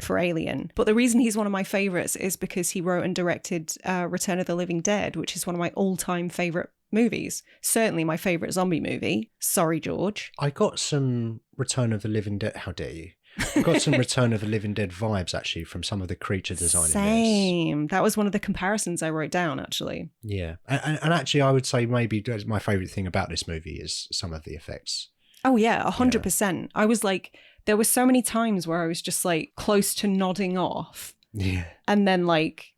for Alien. But the reason he's one of my favourites is because he wrote and directed Return of the Living Dead, which is one of my all-time favourite movies. Certainly my favourite zombie movie. Sorry, George. I got some Return of the Living Dead... How dare you? I got some Return of the Living Dead vibes, actually, from some of the creature design in this. Same. That was one of the comparisons I wrote down, actually. Yeah. And actually, I would say maybe my favourite thing about this movie is some of the effects. Oh, yeah, 100%. I was like, there were so many times where I was just close to nodding off. Yeah. And then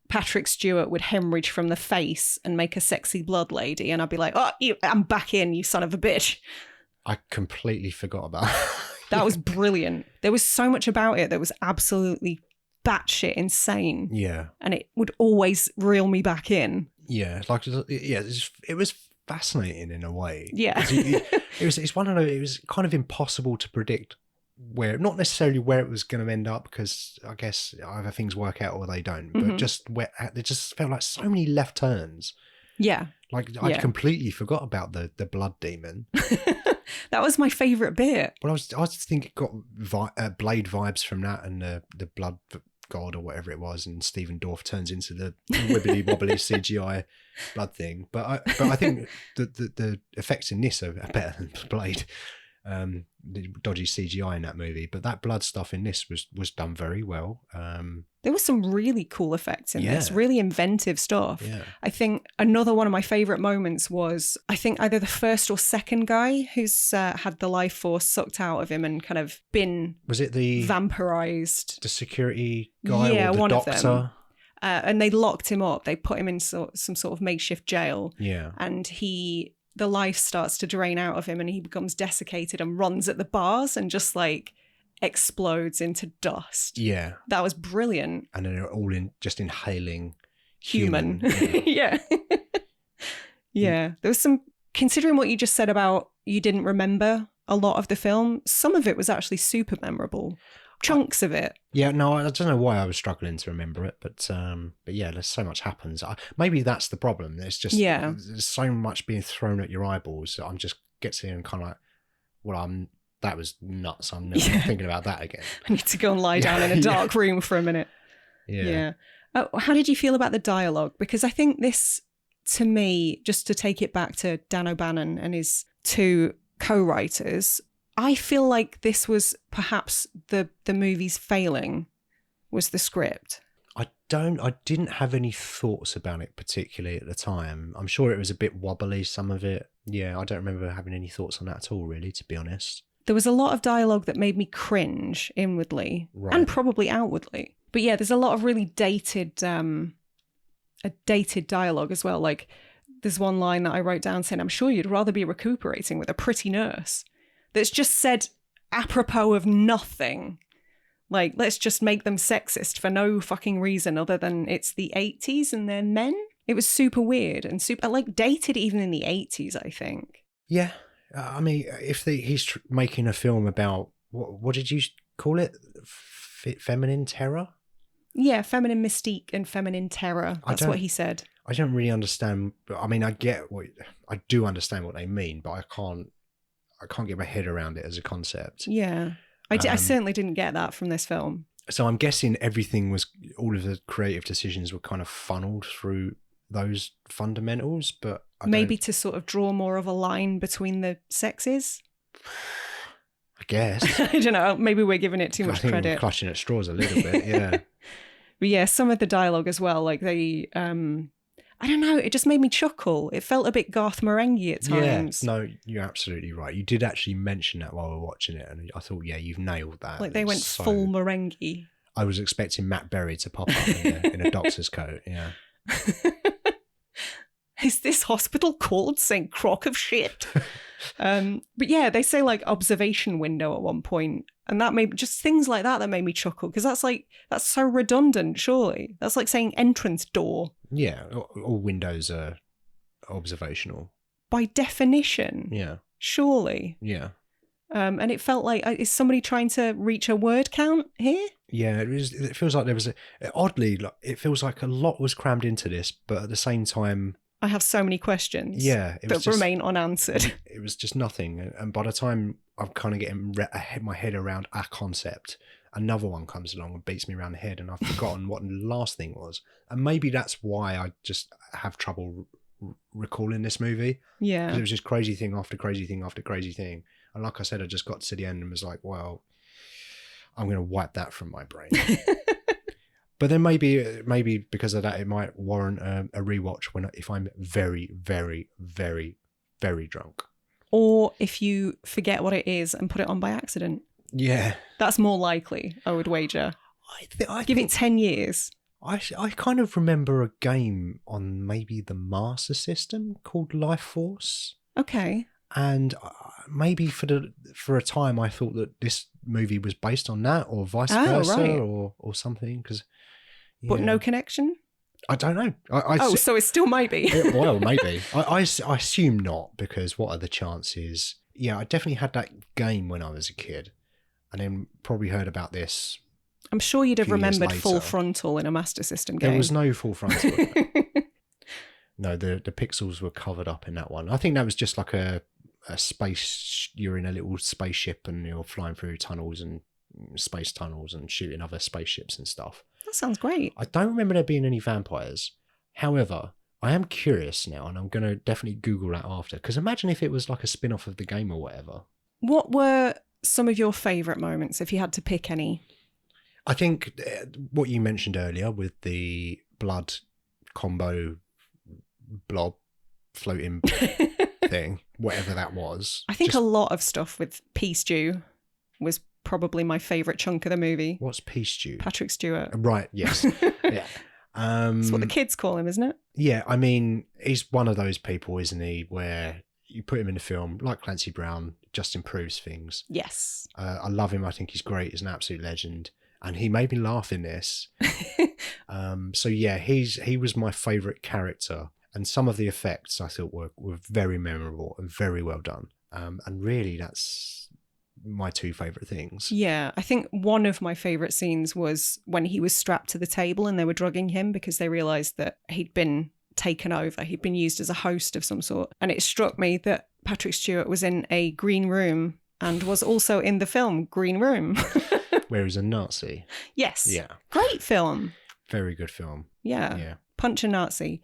Patrick Stewart would hemorrhage from the face and make a sexy blood lady. And I'd be like, I'm back in, you son of a bitch. I completely forgot about that. That was brilliant. There was so much about it that was absolutely batshit insane. Yeah. And it would always reel me back in. Yeah. It was fascinating in a way. Yeah. It's one of those, it was kind of impossible to predict not necessarily where it was going to end up, because I guess either things work out or they don't, but just where it just felt like so many left turns. Yeah. I completely forgot about the blood demon. That was my favourite bit. But I was thinking it got Blade vibes from that, and the blood god or whatever it was, and Stephen Dorff turns into the wibbly wobbly CGI blood thing. But I think the effects in this are better than Blade. The dodgy CGI in that movie, but that blood stuff in this was done very well. There was some really cool effects in this, really inventive stuff. Yeah. I think another one of my favourite moments was, I think either the first or second guy who's had the life force sucked out of him and kind of been vampirized. The security guy or the one doctor? Of them. And they locked him up. They put him in some sort of makeshift jail. Yeah. And the life starts to drain out of him and he becomes desiccated and runs at the bars and just explodes into dust. Yeah. That was brilliant. And then they're all just inhaling human. Yeah. Yeah. There was some, considering what you just said about you didn't remember a lot of the film, some of it was actually super memorable. Chunks of it. Yeah, no, I don't know why I was struggling to remember it, but yeah, there's so much happens. Maybe that's the problem. There's just there's so much being thrown at your eyeballs that I'm just get to and kind of like, well, that was nuts. I'm never thinking about that again. I need to go and lie down in a dark room for a minute. Yeah. How did you feel about the dialogue? Because I think this, to me, just to take it back to Dan O'Bannon and his two co-writers, I feel like this was perhaps the movie's failing, was the script. I didn't have any thoughts about it particularly at the time. I'm sure it was a bit wobbly, some of it. Yeah, I don't remember having any thoughts on that at all, really, to be honest. There was a lot of dialogue that made me cringe inwardly and probably outwardly. But yeah, there's a lot of really dated dialogue as well. Like, there's one line that I wrote down saying, "I'm sure you'd rather be recuperating with a pretty nurse." That's just said apropos of nothing. Like, let's just make them sexist for no fucking reason other than it's the 80s and they're men. It was super weird and super, like, dated even in the 80s, I think. Yeah. I mean, if he's making a film about, what did you call it? Feminine terror? Yeah, feminine mystique and feminine terror. That's what he said. I don't really understand. I mean, I do understand what they mean, but I can't get my head around it as a concept. Yeah. I certainly didn't get that from this film. So I'm guessing all of the creative decisions were kind of funneled through those fundamentals, but maybe to sort of draw more of a line between the sexes. I guess. I don't know. Maybe we're giving it too much credit. We're clutching at straws a little bit, yeah. But yeah, some of the dialogue as well, like they, I don't know, it just made me chuckle. It felt a bit Garth Marenghi at times. Yeah, no, you're absolutely right. You did actually mention that while we were watching it, and I thought, yeah, you've nailed that. Like they went full Marenghi. I was expecting Matt Berry to pop up in a doctor's coat, yeah. Is this hospital called St. Croc of Shit? But yeah, they say like observation window at one point, and that made just things like that made me chuckle, because that's so redundant. Surely that's like saying entrance door. Yeah, all windows are observational by definition. Yeah, surely. Yeah. And it felt like, is somebody trying to reach a word count here? Yeah, it feels like there was oddly, like, it feels like a lot was crammed into this, but at the same time, I have so many questions. Yeah, that remain unanswered. It was just nothing, and by the time I'm kind of getting my head around a concept, another one comes along and beats me around the head, and I've forgotten what the last thing was. And maybe that's why I just have trouble recalling this movie. Yeah, because it was just crazy thing after crazy thing after crazy thing. And like I said, I just got to the end and was like, well, I'm going to wipe that from my brain. But then maybe because of that, it might warrant a rewatch if I'm very, very, very, very drunk. Or if you forget what it is and put it on by accident. Yeah. That's more likely, I would wager. I Give it 10 years. I kind of remember a game on maybe the Master System called Lifeforce. Okay. And maybe for a time I thought that this movie was based on that, or vice versa, right. or something. But no connection? I don't know. So it still might be. Well, maybe. I assume not, because what are the chances? Yeah, I definitely had that game when I was a kid, and then probably heard about this. I'm sure you'd have remembered Full Frontal in a Master System game. There was no Full Frontal. No, the pixels were covered up in that one. I think that was just like a space. You're in a little spaceship and you're flying through tunnels and space tunnels and shooting other spaceships and stuff. That sounds great. I don't remember there being any vampires. However, I am curious now, and I'm going to definitely Google that after, because imagine if it was like a spin-off of the game or whatever. What were some of your favourite moments, if you had to pick any? I think what you mentioned earlier with the blood combo blob floating thing, whatever that was. I think a lot of stuff with pea stew was probably my favourite chunk of the movie. What's pea stew? Patrick Stewart. Right, yes. Yeah. That's what the kids call him, isn't it? Yeah, I mean, he's one of those people, isn't he, where you put him in a film, like Clancy Brown, just improves things. Yes. I love him. I think he's great. He's an absolute legend. And he made me laugh in this. So yeah, he was my favourite character. And some of the effects I thought were very memorable and very well done. And really, that's my two favourite things. Yeah, I think one of my favourite scenes was when he was strapped to the table and they were drugging him because they realised that he'd been taken over. He'd been used as a host of some sort. And it struck me that Patrick Stewart was in a green room and was also in the film Green Room. Where he's a Nazi. Yes. Yeah. Great film. Very good film. Yeah. Yeah. Punch a Nazi.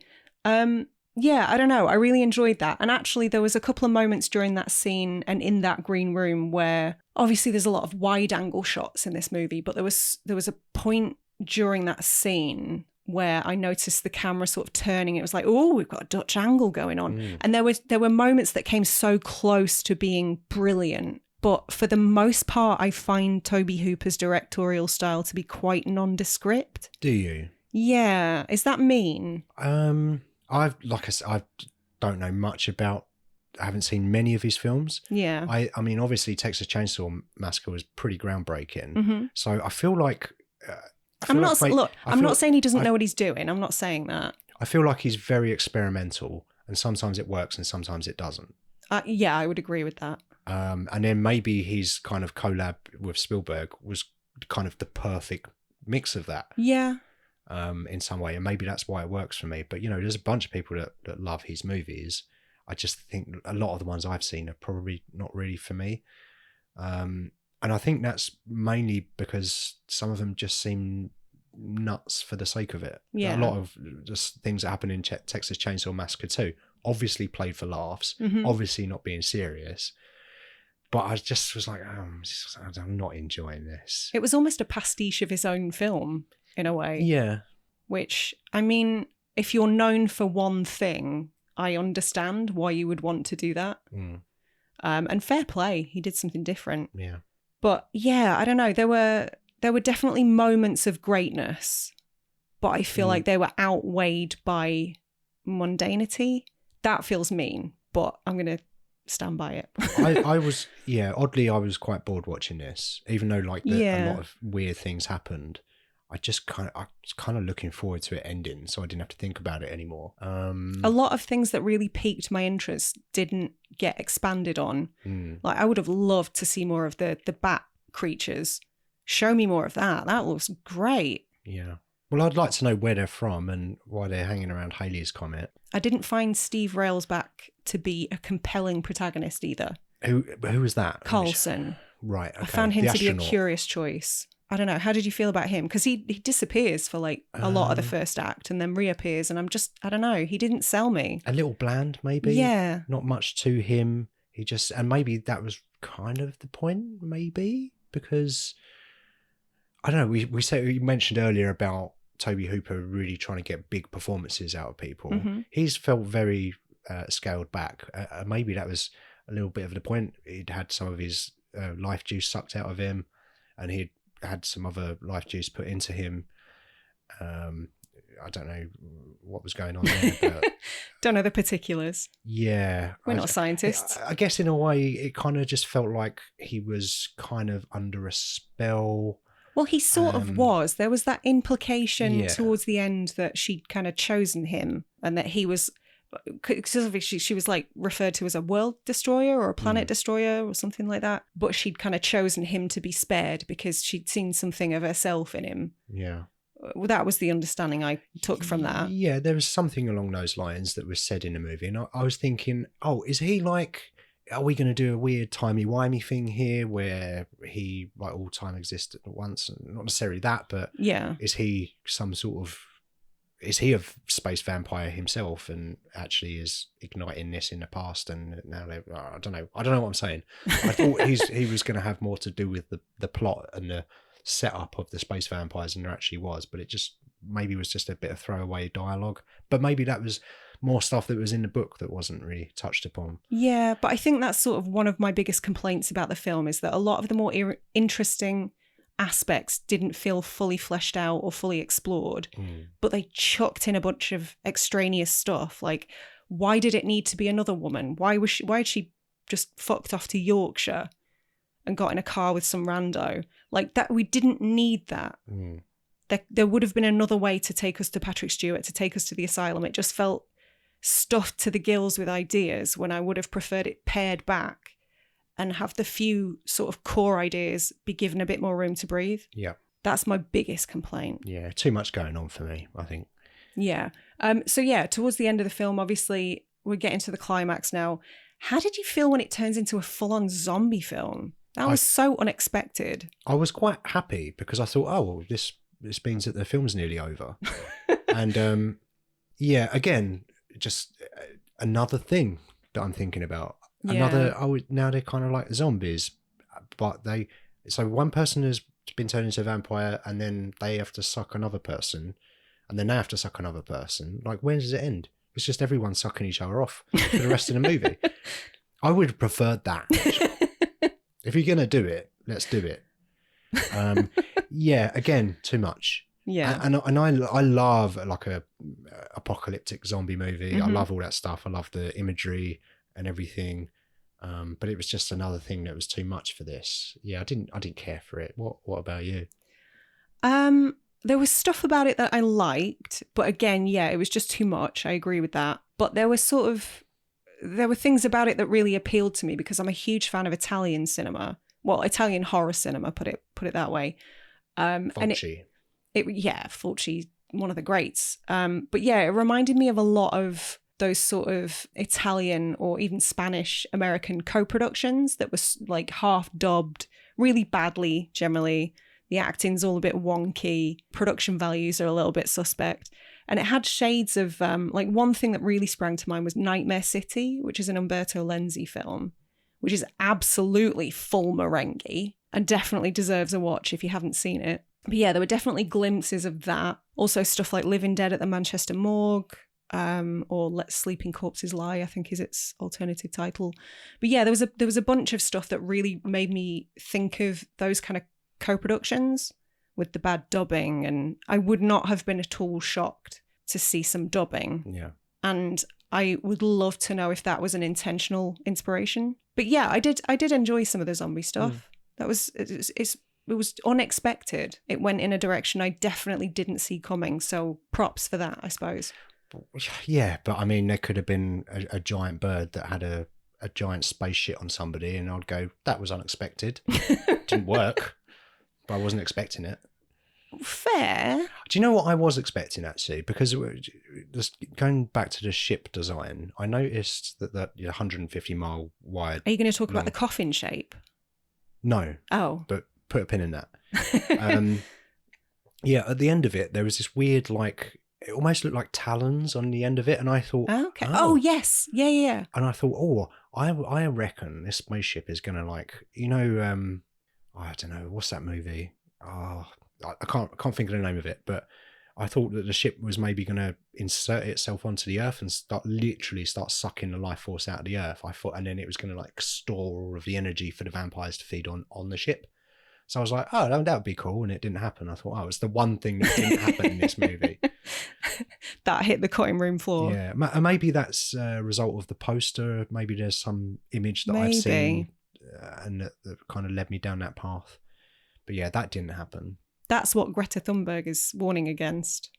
Yeah, I don't know. I really enjoyed that. And actually, there was a couple of moments during that scene and in that green room where obviously there's a lot of wide angle shots in this movie, but there was a point during that scene where I noticed the camera sort of turning. It was like, oh, we've got a Dutch angle going on. And there were moments that came so close to being brilliant. But for the most part, I find Tobe Hooper's directorial style to be quite nondescript. Do you? Yeah. Is that mean? Like I said, I don't know much about. I haven't seen many of his films. Yeah. I mean, obviously, Texas Chainsaw Massacre was pretty groundbreaking. Mm-hmm. So I feel like. I'm not saying he doesn't know what he's doing. I'm not saying that. I feel like he's very experimental, and sometimes it works, and sometimes it doesn't. Yeah, I would agree with that. And then maybe his kind of collab with Spielberg was kind of the perfect mix of that. Yeah. In some way, and maybe that's why it works for me. But there's a bunch of people that love his movies. I just think a lot of the ones I've seen are probably not really for me. And I think that's mainly because some of them just seem nuts for the sake of it. Yeah. A lot of just things that happen in Texas Chainsaw Massacre 2, obviously played for laughs, obviously not being serious. But I just was like, I'm not enjoying this. It was almost a pastiche of his own film, in a way. Yeah. Which, I mean, if you're known for one thing, I understand why you would want to do that. And fair play, he did something different. Yeah. But yeah, I don't know. There were definitely moments of greatness, but I feel like they were outweighed by mundanity. That feels mean, but I'm going to stand by it. I was quite bored watching this, even though a lot of weird things happened. I was kind of looking forward to it ending, so I didn't have to think about it anymore. A lot of things that really piqued my interest didn't get expanded on. Like, I would have loved to see more of the bat creatures. Show me more of that. That looks great. Yeah. Well, I'd like to know where they're from and why they're hanging around Halley's Comet. I didn't find Steve Railsback to be a compelling protagonist either. Who was that? Carlson. Right. Okay. I found him the to be a astronaut. curious choice. I don't know. How did you feel about him? Because he disappears for like a lot of the first act and then reappears. And I don't know. He didn't sell me. A little bland, maybe. Yeah. Not much to him. And maybe that was kind of the point, maybe, because I don't know. We mentioned earlier about Tobe Hooper really trying to get big performances out of people. He's felt very scaled back. Maybe that was a little bit of the point. He'd had some of his life juice sucked out of him, and he'd had some other life juice put into him. I don't know what was going on there, but don't know the particulars. Yeah, we're not scientists. I guess in a way, it kind of just felt like he was kind of under a spell. Well, he sort of was. There was that implication towards the end that she'd kind of chosen him, and that he was, because she was like referred to as a world destroyer or a planet destroyer or something like that. But she'd kind of chosen him to be spared because she'd seen something of herself in him. Yeah. Well, that was the understanding I took from that. Yeah, there was something along those lines that was said in the movie. And I was thinking, is he like, are we going to do a weird timey-wimey thing here where he, like, all time exists at once? Not necessarily that, but is he is he a space vampire himself and actually is igniting this in the past? And now I don't know what I'm saying. I thought he was going to have more to do with the plot and the setup of the space vampires than there actually was, but it just maybe was just a bit of throwaway dialogue. But maybe that was more stuff that was in the book that wasn't really touched upon. Yeah, but I think that's sort of one of my biggest complaints about the film, is that a lot of the more interesting aspects didn't feel fully fleshed out or fully explored, but they chucked in a bunch of extraneous stuff. Like, why did it need to be another woman? Why had she just fucked off to Yorkshire and got in a car with some rando? Like, that, we didn't need that. There would have been another way to take us to Patrick Stewart, to take us to the asylum. It just felt stuffed to the gills with ideas, when I would have preferred it pared back and have the few sort of core ideas be given a bit more room to breathe. Yeah. That's my biggest complaint. Yeah, too much going on for me, I think. Yeah. So towards the end of the film, obviously, we're getting to the climax now. How did you feel when it turns into a full-on zombie film? That was so unexpected. I was quite happy because I thought, oh, well, this means that the film's nearly over. And yeah, again, just another thing that I'm thinking about. Yeah. Now they're kind of like zombies, but so one person has been turned into a vampire and then they have to suck another person and then they have to suck another person. Like, when does it end? It's just everyone sucking each other off for the rest of the movie. I would have preferred that. If you're going to do it, let's do it. Yeah, again, too much. Yeah. And I love like a apocalyptic zombie movie. Mm-hmm. I love all that stuff. I love the imagery and everything. But it was just another thing that was too much for this. Yeah, I didn't care for it. What about you? There was stuff about it that I liked, but again, yeah, it was just too much. I agree with that. But there were things about it that really appealed to me because I'm a huge fan of Italian cinema. Well, Italian horror cinema, put it that way. Fulci. And Fulci, one of the greats. But yeah, it reminded me of a lot of those sort of Italian or even Spanish American co-productions that was like half dubbed really badly generally. The acting's all a bit wonky. Production values are a little bit suspect. And it had shades of, like one thing that really sprang to mind was Nightmare City, which is an Umberto Lenzi film, which is absolutely full merengue and definitely deserves a watch if you haven't seen it. But yeah, there were definitely glimpses of that. Also stuff like Living Dead at the Manchester Morgue, or Let Sleeping Corpses Lie, I think is its alternative title. But yeah, there was a bunch of stuff that really made me think of those kind of co-productions with the bad dubbing, and I would not have been at all shocked to see some dubbing. Yeah. And I would love to know if that was an intentional inspiration. But yeah, I did enjoy some of the zombie stuff. That was it was unexpected. It went in a direction I definitely didn't see coming. So props for that, I suppose. Yeah, but I mean, there could have been a giant bird that had a giant space shit on somebody, and I'd go, that was unexpected. Didn't work, but I wasn't expecting it. Fair. Do you know what I was expecting, actually? Because just going back to the ship design, I noticed that 150-mile wide... Are you going to talk about the coffin shape? No. Oh. But put a pin in that. Yeah, at the end of it, there was this weird, like... It almost looked like talons on the end of it, and I thought... Okay. Oh, yes. Yeah. And I thought, I reckon this spaceship is going to, like... You know, I don't know, what's that movie? Oh... I can't think of the name of it, but I thought that the ship was maybe going to insert itself onto the Earth and start sucking the life force out of the Earth. I thought, and then it was going to like store all of the energy for the vampires to feed on the ship. So I was like, oh, that would be cool, and it didn't happen. I thought, oh, it's the one thing that didn't happen in this movie. That hit the cutting room floor. Yeah, maybe that's a result of the poster. Maybe there's some image that I've seen and that kind of led me down that path. But yeah, that didn't happen. That's what Greta Thunberg is warning against.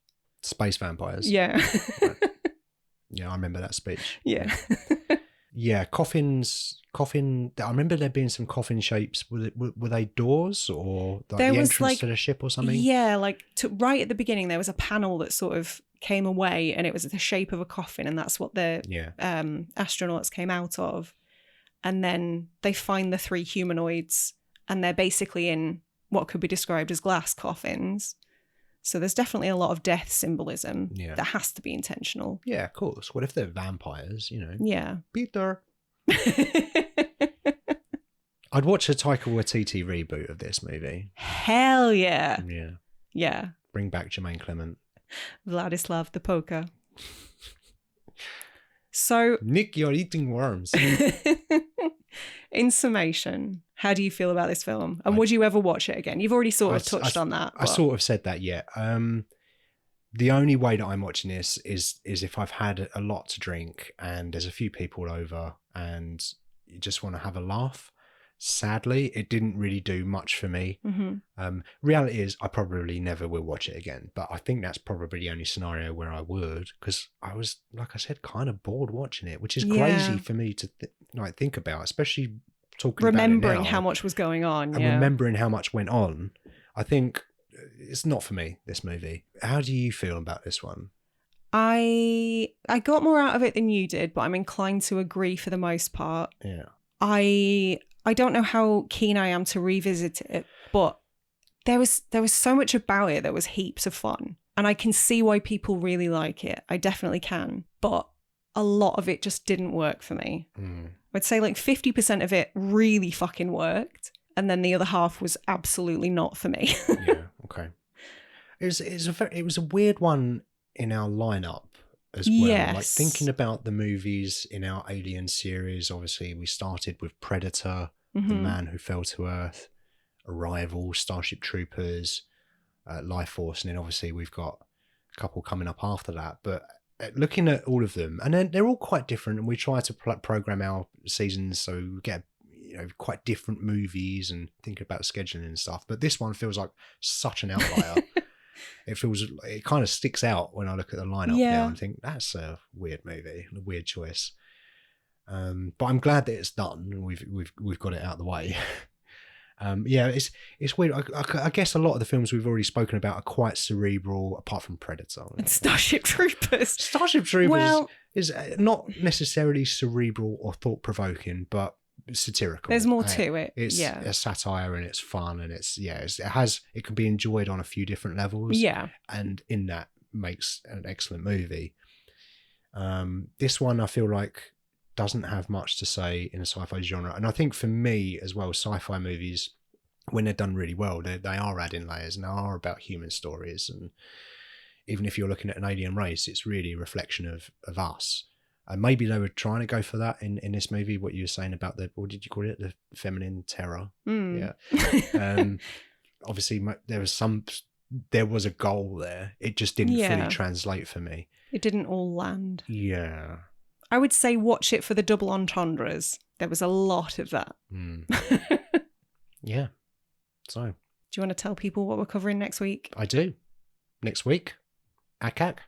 Space vampires. Yeah. Right. Yeah, I remember that speech. Yeah. Yeah, coffin. I remember there being some coffin shapes. Were they doors or like the entrance to the ship or something? Yeah, like right at the beginning, there was a panel that sort of came away, and it was the shape of a coffin, and that's what the astronauts came out of. And then they find the three humanoids, and they're basically in what could be described as glass coffins. So there's definitely a lot of death symbolism that has to be intentional. Yeah, of course. What if they're vampires, you know? Yeah. Peter. I'd watch a Taika Waititi reboot of this movie. Hell yeah. Yeah. Yeah. Bring back Jermaine Clement. Vladislav the Poker. So... Nick, you're eating worms. In summation, how do you feel about this film? And would you ever watch it again? You've already sort of touched on that. I sort of said that, yeah. The only way that I'm watching this is if I've had a lot to drink and there's a few people over and you just want to have a laugh. Sadly, it didn't really do much for me. Mm-hmm. Reality is I probably never will watch it again, but I think that's probably the only scenario where I would, because I was, like I said, kind of bored watching it, which is crazy for me to think about, especially talking remembering about it now, how much was going on and remembering how much went on. I think it's not for me, this movie. How do you feel about this one? I got more out of it than you did, but I'm inclined to agree for the most part. Yeah. I don't know how keen I am to revisit it, but there was so much about it that was heaps of fun. And I can see why people really like it. I definitely can. But a lot of it just didn't work for me. I'd say like 50% of it really fucking worked. And then the other half was absolutely not for me. Yeah, okay. It was a weird one in our lineup as well. Yes. Like thinking about the movies in our Alien series, obviously we started with Predator, The Man Who Fell to Earth, Arrival, Starship Troopers, Lifeforce, and then obviously we've got a couple coming up after that. But looking at all of them, and then they're all quite different, and we try to program our seasons so we get quite different movies and thinking about scheduling and stuff. But this one feels like such an outlier. It kind of sticks out when I look at the lineup now and think that's a weird movie, a weird choice. But I'm glad that it's done and we've got it out of the way. It's weird. I guess a lot of the films we've already spoken about are quite cerebral, apart from Predator and Starship Troopers. Starship Troopers is not necessarily cerebral or thought provoking, but satirical. There's more to it. It's a satire and it's fun and it can be enjoyed on a few different levels. Yeah, and in that makes an excellent movie. This one I feel like doesn't have much to say in a sci-fi genre, and I think for me as well, sci-fi movies, when they're done really well, they are adding layers and they are about human stories. And even if you're looking at an alien race, it's really a reflection of us. And maybe they were trying to go for that in this movie, what you were saying about what did you call it? The feminine terror. Yeah. Obviously there was a goal there. It just didn't fully translate for me. It didn't all land. Yeah. I would say watch it for the double entendres. There was a lot of that. Yeah. So. Do you want to tell people what we're covering next week? I do. Next week, Ack.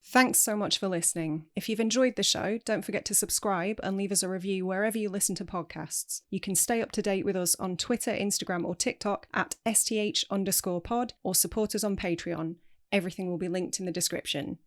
Thanks so much for listening. If you've enjoyed the show, don't forget to subscribe and leave us a review wherever you listen to podcasts. You can stay up to date with us on Twitter, Instagram, or TikTok at @STH_pod or support us on Patreon. Everything will be linked in the description.